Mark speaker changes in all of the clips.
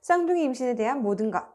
Speaker 1: 쌍둥이 임신에 대한 모든 것.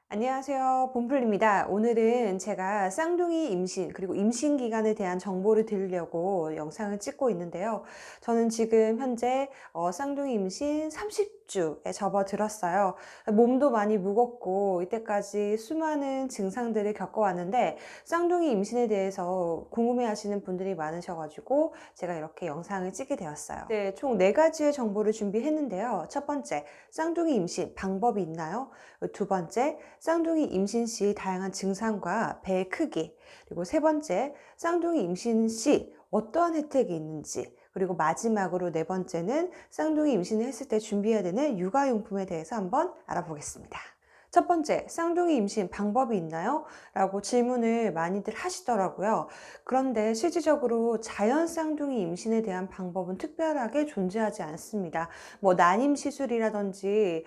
Speaker 1: 안녕하세요. 봄플입니다. 오늘은 제가 쌍둥이 임신 그리고 임신 기간에 대한 정보를 드리려고 영상을 찍고 있는데요. 저는 지금 현재 쌍둥이 임신 30주에 접어들었어요. 몸도 많이 무겁고 이때까지 수많은 증상들을 겪어왔는데 쌍둥이 임신에 대해서 궁금해하시는 분들이 많으셔가지고 제가 이렇게 영상을 찍게 되었어요. 네, 총 4가지의 정보를 준비했는데요. 첫 번째, 쌍둥이 임신 방법이 있나요? 두 번째, 쌍둥이 임신 시 다양한 증상과 배의 크기, 그리고 세 번째, 쌍둥이 임신 시 어떠한 혜택이 있는지, 그리고 마지막으로 네 번째는 쌍둥이 임신을 했을 때 준비해야 되는 육아용품에 대해서 한번 알아보겠습니다. 첫 번째, 쌍둥이 임신 방법이 있나요? 라고 질문을 많이들 하시더라고요. 그런데 실질적으로 자연 쌍둥이 임신에 대한 방법은 특별하게 존재하지 않습니다. 난임 시술이라든지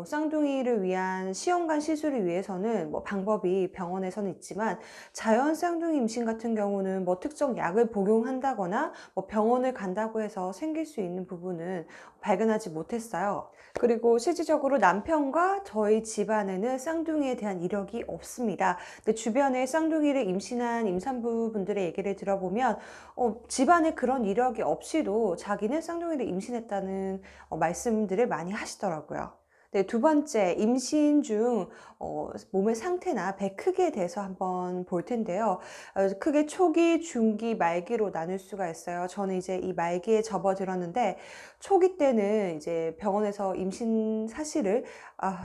Speaker 1: 쌍둥이를 위한 시험관 시술을 위해서는 방법이 병원에서는 있지만 자연 쌍둥이 임신 같은 경우는 특정 약을 복용한다거나 병원을 간다고 해서 생길 수 있는 부분은 발견하지 못했어요. 그리고 실질적으로 남편과 저희 집안에는 쌍둥이에 대한 이력이 없습니다. 근데 주변에 쌍둥이를 임신한 임산부 분들의 얘기를 들어보면 집안에 그런 이력이 없이도 자기는 쌍둥이를 임신했다는 말씀들을 많이 하시더라고요. 네, 두 번째, 임신 중 몸의 상태나 배 크기에 대해서 한번 볼 텐데요. 크게 초기, 중기, 말기로 나눌 수가 있어요. 저는 이제 이 말기에 접어들었는데 초기 때는 이제 병원에서 임신 사실을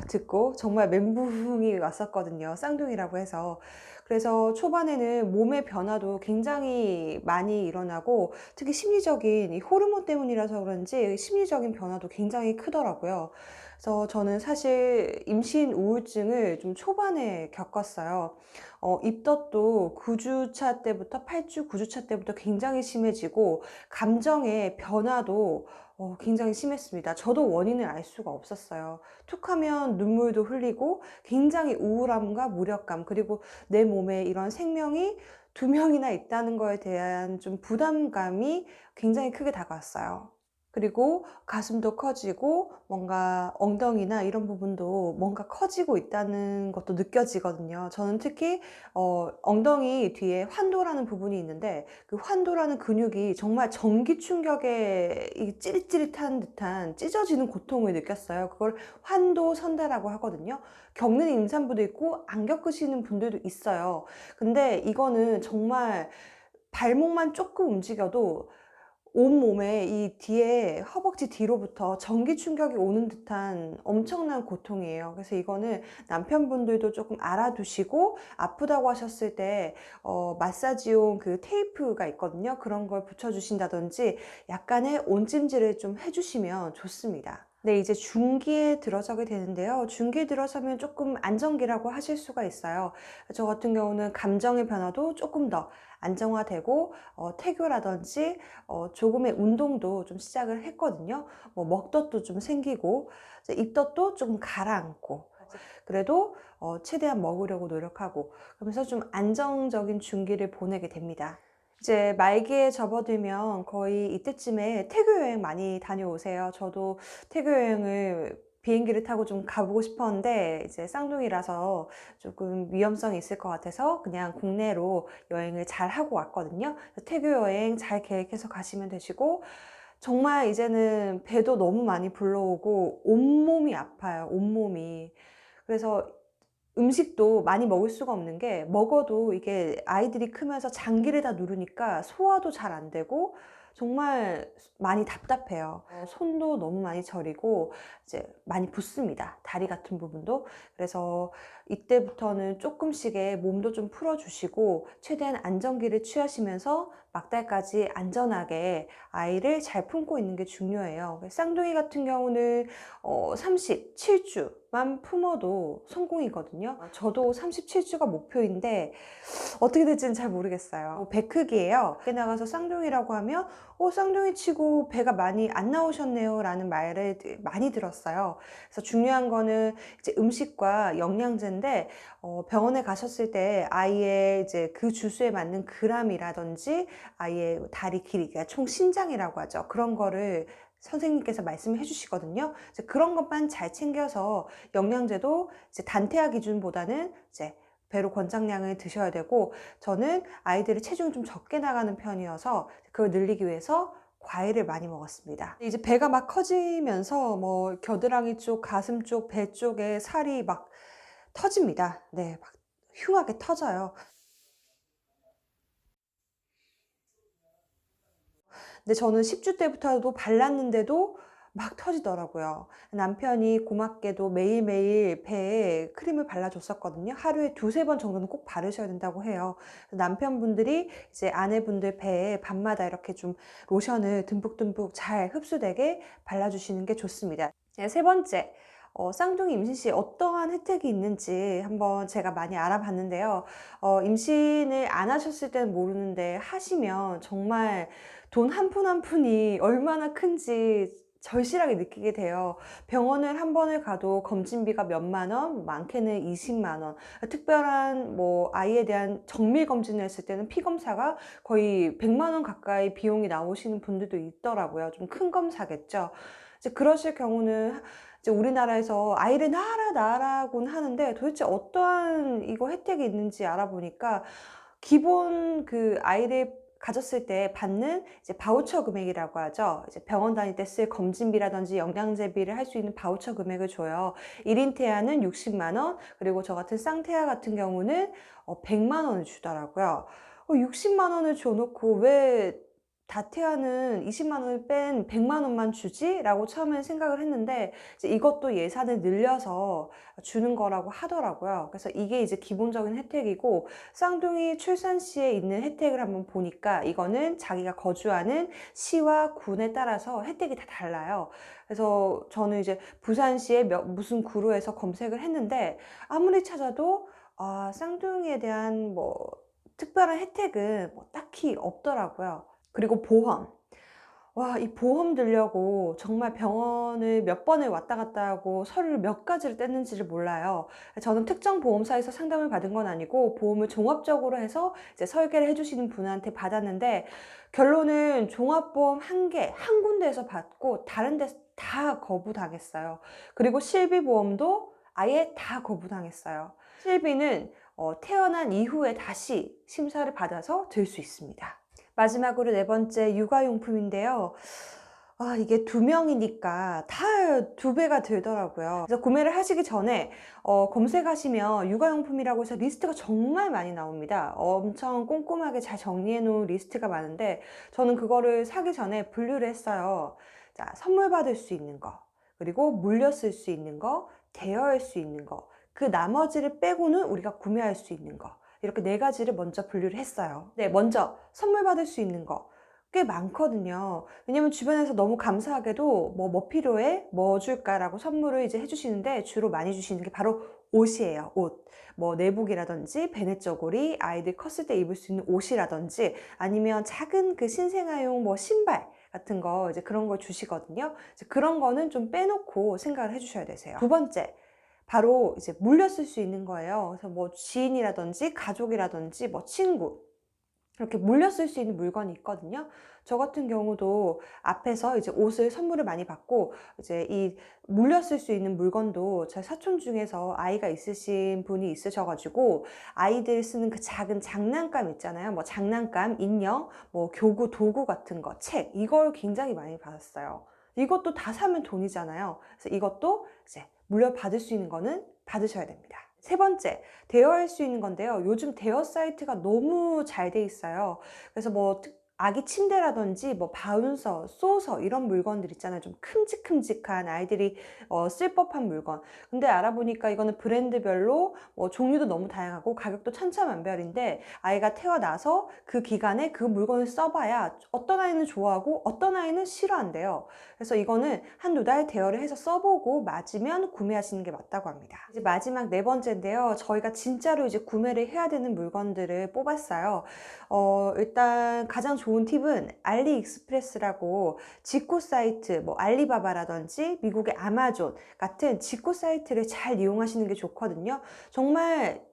Speaker 1: 듣고 정말 멘붕이 왔었거든요. 쌍둥이라고 해서. 그래서 초반에는 몸의 변화도 굉장히 많이 일어나고 특히 심리적인 이 호르몬 때문이라서 그런지 심리적인 변화도 굉장히 크더라고요. 그래서 저는 사실 임신 우울증을 좀 초반에 겪었어요. 입덧도 9주차 때부터 8주, 9주차 때부터 굉장히 심해지고 감정의 변화도 굉장히 심했습니다. 저도 원인을 알 수가 없었어요. 툭 하면 눈물도 흘리고 굉장히 우울함과 무력감, 그리고 내 몸에 이런 생명이 2명이나 있다는 거에 대한 좀 부담감이 굉장히 크게 다가왔어요. 그리고 가슴도 커지고 뭔가 엉덩이나 이런 부분도 뭔가 커지고 있다는 것도 느껴지거든요. 저는 특히 엉덩이 뒤에 환도라는 부분이 있는데 그 환도라는 근육이 정말 전기 충격에 이 찌릿찌릿한 듯한 찢어지는 고통을 느꼈어요. 그걸 환도선다라고 하거든요. 겪는 임산부도 있고 안 겪으시는 분들도 있어요. 근데 이거는 정말 발목만 조금 움직여도 온몸에 이 뒤에 허벅지 뒤로부터 전기 충격이 오는 듯한 엄청난 고통이에요. 그래서 이거는 남편분들도 조금 알아두시고 아프다고 하셨을 때 마사지용 그 테이프가 있거든요. 그런 걸 붙여주신다든지 약간의 온찜질을 좀 해주시면 좋습니다. 네, 이제 중기에 들어서게 되는데요. 중기에 들어서면 조금 안정기라고 하실 수가 있어요. 저 같은 경우는 감정의 변화도 조금 더 안정화되고 태교라든지 조금의 운동도 좀 시작을 했거든요. 먹덧도 좀 생기고 입덧도 좀 가라앉고 그래도 최대한 먹으려고 노력하고 그러면서 좀 안정적인 중기를 보내게 됩니다. 이제 말기에 접어들면 거의 이때쯤에 태교 여행 많이 다녀오세요. 저도 태교 여행을 비행기를 타고 좀 가보고 싶었는데 이제 쌍둥이라서 조금 위험성이 있을 것 같아서 그냥 국내로 여행을 잘 하고 왔거든요. 태교 여행 잘 계획해서 가시면 되시고 정말 이제는 배도 너무 많이 불러오고 온몸이 아파요. 온몸이. 그래서 음식도 많이 먹을 수가 없는 게 먹어도 이게 아이들이 크면서 장기를 다 누르니까 소화도 잘 안 되고 정말 많이 답답해요. 손도 너무 많이 저리고 이제 많이 붓습니다. 다리 같은 부분도. 그래서 이때부터는 조금씩의 몸도 좀 풀어주시고 최대한 안정기를 취하시면서 막달까지 안전하게 아이를 잘 품고 있는 게 중요해요. 쌍둥이 같은 경우는 37주만 품어도 성공이거든요. 저도 37주가 목표인데 어떻게 될지는 잘 모르겠어요. 배 크기예요. 밖에 나가서 쌍둥이라고 하면 쌍둥이 치고 배가 많이 안 나오셨네요 라는 말을 많이 들었어요. 그래서 중요한 거는 이제 음식과 영양제인데 병원에 가셨을 때 아이의 이제 그 주수에 맞는 그람이라든지 아이의 다리 길이가 총 신장이라고 하죠. 그런 거를 선생님께서 말씀을 해주시거든요. 이제 그런 것만 잘 챙겨서 영양제도 이제 단태아 기준보다는 이제 배로 권장량을 드셔야 되고, 저는 아이들의 체중이 좀 적게 나가는 편이어서 그걸 늘리기 위해서 과일을 많이 먹었습니다. 이제 배가 막 커지면서 뭐 겨드랑이 쪽, 가슴 쪽, 배 쪽에 살이 막 터집니다. 네, 막 흉하게 터져요. 근데 저는 10주 때부터도 발랐는데도 막 터지더라고요. 남편이 고맙게도 매일매일 배에 크림을 발라줬었거든요. 하루에 두세 번 정도는 꼭 바르셔야 된다고 해요. 남편분들이 이제 아내분들 배에 밤마다 이렇게 좀 로션을 듬뿍듬뿍 잘 흡수되게 발라주시는 게 좋습니다. 네, 세 번째. 쌍둥이 임신 시 어떠한 혜택이 있는지 한번 제가 많이 알아봤는데요. 임신을 안 하셨을 때는 모르는데 하시면 정말 돈 한 푼 한 푼이 얼마나 큰지 절실하게 느끼게 돼요. 병원을 한 번을 가도 검진비가 몇만 원, 많게는 20만 원. 특별한 뭐 아이에 대한 정밀 검진을 했을 때는 피 검사가 거의 100만 원 가까이 비용이 나오시는 분들도 있더라고요. 좀 큰 검사겠죠. 이제 그러실 경우는 이제 우리나라에서 아이를 낳아라곤 하는데 도대체 어떠한 이거 혜택이 있는지 알아보니까 기본 그 아이를 가졌을 때 받는 이제 바우처 금액이라고 하죠. 이제 병원 다닐 때 쓸 검진비라든지 영양제비를 할 수 있는 바우처 금액을 줘요. 1인 태아는 60만 원, 그리고 저 같은 쌍태아 같은 경우는 100만 원을 주더라고요. 60만 원을 줘놓고 왜 다태아는 20만 원을 뺀 100만 원만 주지? 라고 처음엔 생각을 했는데, 이제 이것도 예산을 늘려서 주는 거라고 하더라고요. 그래서 이게 이제 기본적인 혜택이고, 쌍둥이 출산 시에 있는 혜택을 한번 보니까 이거는 자기가 거주하는 시와 군에 따라서 혜택이 다 달라요. 그래서 저는 이제 부산시에 무슨 구로에서 검색을 했는데 아무리 찾아도 쌍둥이에 대한 뭐 특별한 혜택은 뭐 딱히 없더라고요. 그리고 보험. 와, 이 보험 들려고 정말 병원을 몇 번을 왔다 갔다 하고 서류를 몇 가지를 뗐는지를 몰라요. 저는 특정 보험사에서 상담을 받은 건 아니고 보험을 종합적으로 해서 이제 설계를 해주시는 분한테 받았는데, 결론은 종합보험 한 개, 한 군데에서 받고 다른 데서 다 거부당했어요. 그리고 실비보험도 아예 다 거부당했어요. 실비는 태어난 이후에 다시 심사를 받아서 들 수 있습니다. 마지막으로 네 번째, 육아용품인데요. 이게 두 명이니까 다 두 배가 들더라고요. 그래서 구매를 하시기 전에 검색하시면 육아용품이라고 해서 리스트가 정말 많이 나옵니다. 엄청 꼼꼼하게 잘 정리해 놓은 리스트가 많은데, 저는 그거를 사기 전에 분류를 했어요. 자, 선물 받을 수 있는 거, 그리고 물려 쓸 수 있는 거, 대여할 수 있는 거, 그 나머지를 빼고는 우리가 구매할 수 있는 거, 이렇게 네 가지를 먼저 분류를 했어요. 네, 먼저 선물 받을 수 있는 거 꽤 많거든요. 왜냐면 주변에서 너무 감사하게도 뭐 필요해? 뭐 줄까라고 선물을 이제 해주시는데, 주로 많이 주시는 게 바로 옷이에요. 옷. 뭐 내복이라든지 배냇저고리, 아이들 컸을 때 입을 수 있는 옷이라든지, 아니면 작은 그 신생아용 뭐 신발 같은 거, 이제 그런 걸 주시거든요. 이제 그런 거는 좀 빼놓고 생각을 해주셔야 되세요. 두 번째, 바로 이제 물려 쓸 수 있는 거예요. 그래서 뭐 지인이라든지 가족이라든지 뭐 친구, 이렇게 물려 쓸 수 있는 물건이 있거든요. 저 같은 경우도 앞에서 이제 옷을 선물을 많이 받고, 이제 이 물려 쓸 수 있는 물건도 제 사촌 중에서 아이가 있으신 분이 있으셔가지고, 아이들 쓰는 그 작은 장난감 있잖아요. 뭐 장난감, 인형, 뭐 교구, 도구 같은 거, 책, 이걸 굉장히 많이 받았어요. 이것도 다 사면 돈이잖아요. 그래서 이것도 이제 물려받을 수 있는 거는 받으셔야 됩니다. 세 번째, 대여할 수 있는 건데요. 요즘 대여 사이트가 너무 잘 돼 있어요. 그래서 뭐 아기 침대라든지 뭐 바운서, 쏘서 이런 물건들 있잖아요. 좀 큼직큼직한 아이들이 쓸 법한 물건. 근데 알아보니까 이거는 브랜드별로 종류도 너무 다양하고 가격도 천차만별인데, 아이가 태어나서 그 기간에 그 물건을 써봐야 어떤 아이는 좋아하고 어떤 아이는 싫어한대요. 그래서 이거는 한두 달 대여를 해서 써보고 맞으면 구매하시는 게 맞다고 합니다. 이제 마지막 네 번째인데요. 저희가 진짜로 이제 구매를 해야 되는 물건들을 뽑았어요. 일단 가장 좋은 팁은 알리익스프레스라고 직구 사이트, 뭐 알리바바라든지 미국의 아마존 같은 직구 사이트를 잘 이용하시는 게 좋거든요. 정말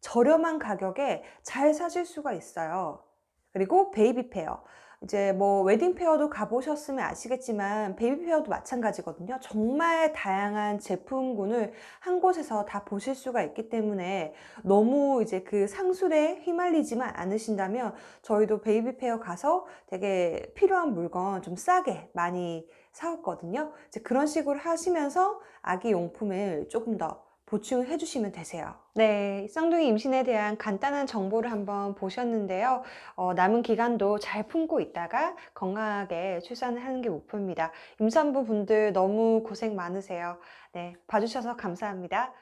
Speaker 1: 저렴한 가격에 잘 사실 수가 있어요. 그리고 베이비 페어. 이제 뭐 웨딩 페어도 가보셨으면 아시겠지만 베이비 페어도 마찬가지거든요. 정말 다양한 제품군을 한 곳에서 다 보실 수가 있기 때문에 너무 이제 그 상술에 휘말리지만 않으신다면 저희도 베이비 페어 가서 되게 필요한 물건 좀 싸게 많이 사왔거든요. 이제 그런 식으로 하시면서 아기 용품을 조금 더 보충을 해주시면 되세요. 네, 쌍둥이 임신에 대한 간단한 정보를 한번 보셨는데요. 남은 기간도 잘 품고 있다가 건강하게 출산을 하는 게 목표입니다. 임산부 분들 너무 고생 많으세요. 네, 봐주셔서 감사합니다.